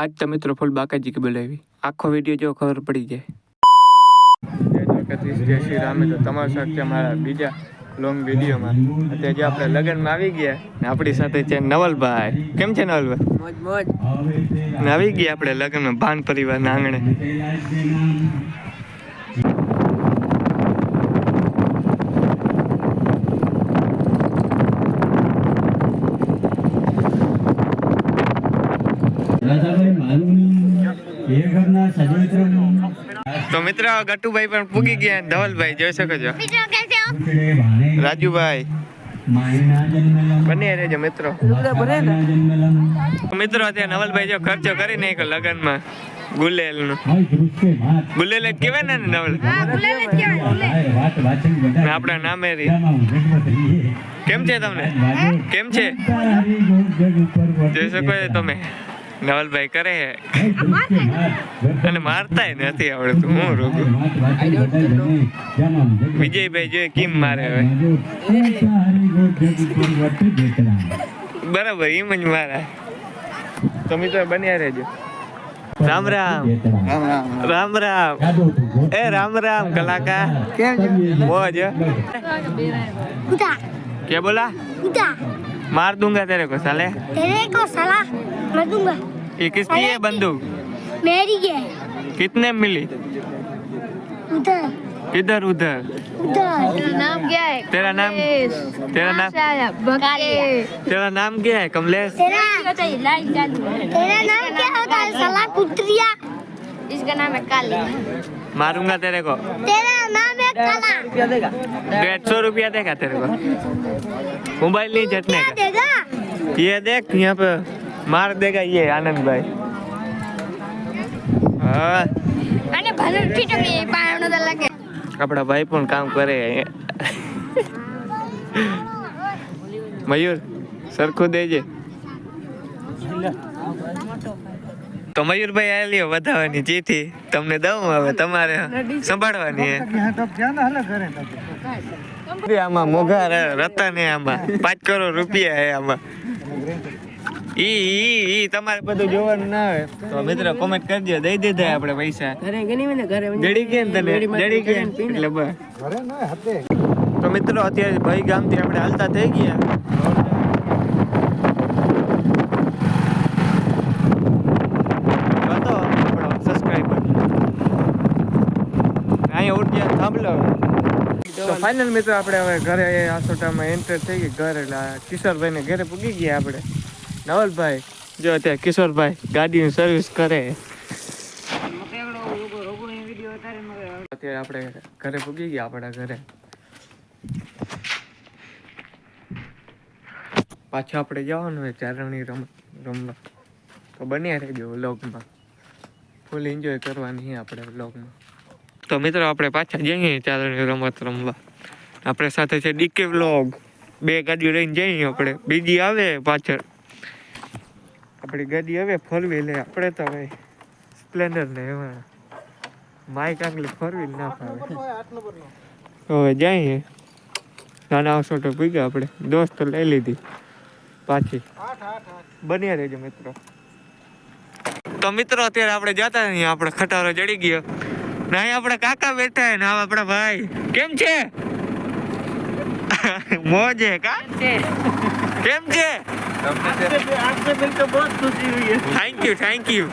આજ તો મિત્રો ફૂલ બાકાજી કે બોલાવી, આખો વિડીયો જો ખબર પડી જાય. જય દ્વારકાધીશ, જય શ્રી રામ. તો તમારું સાથે છે મારા બીજા લોંગ વિડીયોમાં. અત્યારે જે આપણે લગ્નમાં આવી ગયા ને આપણી સાથે છે નવલભાઈ. કેમ છે નવલભાઈ? મોજ મોજ. ને આવી ગયા આપણે લગ્નમાં ભાન પરિવારના આંગણે. તો મિત્ર ગટુભાઈ પણ પૂગી ગયા, ધવલભાઈ જોઈ શકો છો, રાજુભાઈ બને રહેજો મિત્રો. મિત્રો અત્યારે નવલભાઈ જો ખર્ચો કરી નાખ્યો લગનમાં ગુલેલ નું. ગુલેલ જ કેવાય ને નવલ, આપણા નામે રી. કેમ છે તમને? કેમ છે જોઈ શકો છો તમે. નવલભાઈ કરે અને મારતા નથી આવડતું. હું રોગું વિજયભાઈ જોઈએ કેમ મારે હવે. બરાબર એમ જ મારા. તો મિત્રો બન્યા રહેજો. રામ રામ રામ રામ. એ રામ રામ કલાકાર. કેમ છે? મોજ. क्या बोला? मार दूंगा तेरे को साले. तेरे को साला मार दूंगा. ये किसकी है बंदूक? मेरी है. कितने मिली? उधर. इधर उधर. उधर. नाम क्या है? तेरा नाम तेरा नाम क्या है? कमलेश. तेरा नाम क्या होता है साला कुत्रिया? इसका नाम है काली. मारूंगा तेरे को. तेरा नाम है काला. 150 रुपया देगा तेरे को. मोबाइल नहीं झटने क्या का. देगा? ये देख यहाँ पे मार देगा ये आनंद भाई. हाँ અને ભલે ફીટો કે પાણો દ લાગે. આપણા ભાઈ પણ કામ કરે. મયુર સરખું દેજે. તો મયુરભાઈ આ લ્યો વધાવવાની ચીઠી તમને દઉં, હવે તમારે સંભાળવાની હે. આમાં મોઘા રતા ને આમાં 5 કરોડ રૂપિયા હે આમાં. ઈ તમારે બધું જોવાનું ના આવે તો મિત્ર કોમેન્ટ કરજો, દઈ દીધા આપણે પૈસા. જડી કે તને જડી કે એટલે બસ. તો મિત્રો અત્યારે ભાઈ ગામથી આપણે હાલતા થઈ ગયા. તો ફાઇનલ મિત્રો આપણે હવે ઘરે આસોટામાં એન્ટર થઈ ગઈ ઘર. એટલે કિશોરભાઈ ને ઘરે પૂગી ગયા આપણે. નવલભાઈ જો અત્યારે કિશોરભાઈ ગાડીની સર્વિસ કરે. અત્યારે આપણે ઘરે પૂગી ગયા આપણા ઘરે. પાછું આપણે જવાનું હોય ચારણી રમવા. તો બન્યા રહેજો વ્લોગમાં, ફૂલ એન્જોય કરવાની આપણે વ્લોગમાં. તો મિત્રો આપણે પાછા જઈએ ચારણી રમત રમવા. આપણે સાથે છે ડીકે વ્લોગ. 2 ગાડીઓ લઈને જઈએ આપણે. બીજી આવે પાછળ આપણી ગાડી આવે 4 વ્હીલ. આપણે તો ભાઈ સ્પ્લેન્ડર ને એમાં માઇક આંગલી 4 વ્હીલ ના ફાવે. હવે જઈએ નાના આવશો પૂગ્યા આપણે. દોસ્ત લઈ લીધી પાછી. બન્યા રહેજો મિત્રો. તો મિત્રો અત્યારે આપણે જતા નહીં, આપણે ખટારો ચડી ગયો. નહીં આપણે કાકા બેઠા હે ને આપણા ભાઈ. કેમ છે? મોજે કા કેમ છે? आपसे मिलकर बहुत खुशी हुई है. Thank you.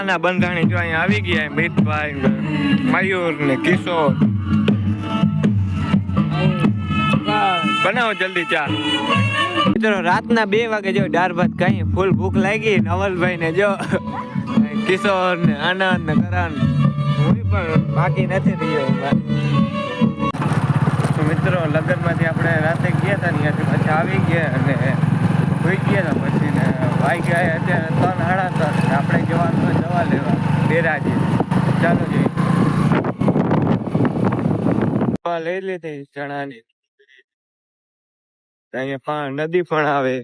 ના બંધાણી જો અહીંયા આવી ગયા મીતભાઈ, મયુર ને કિશોર. બનાવો જલ્દી ચા. મિત્રો રાતના 2 વાગે જો દાળ ભાત ખાઈ, ફૂલ ભૂખ લાગી. નવલભાઈ ને જો કિશોર ને આનંદ ને કરણ, હું પણ બાકી નથી રહ્યો. મિત્રો લગ્નમાંથી આપણે રાતે ગયા હતા ને ત્યાંથી પછી આવી ગયા અને હોઈ ગયા હતા પછી ને ભાઈ ગયા અત્યારે 3 સાડા 3 આપણે જવાનું હોય દવા લેવા બેરાજી. ચાલો જઈએ. દવા લઈ લીધી ચણાની. અહીંયા નદી પણ આવે.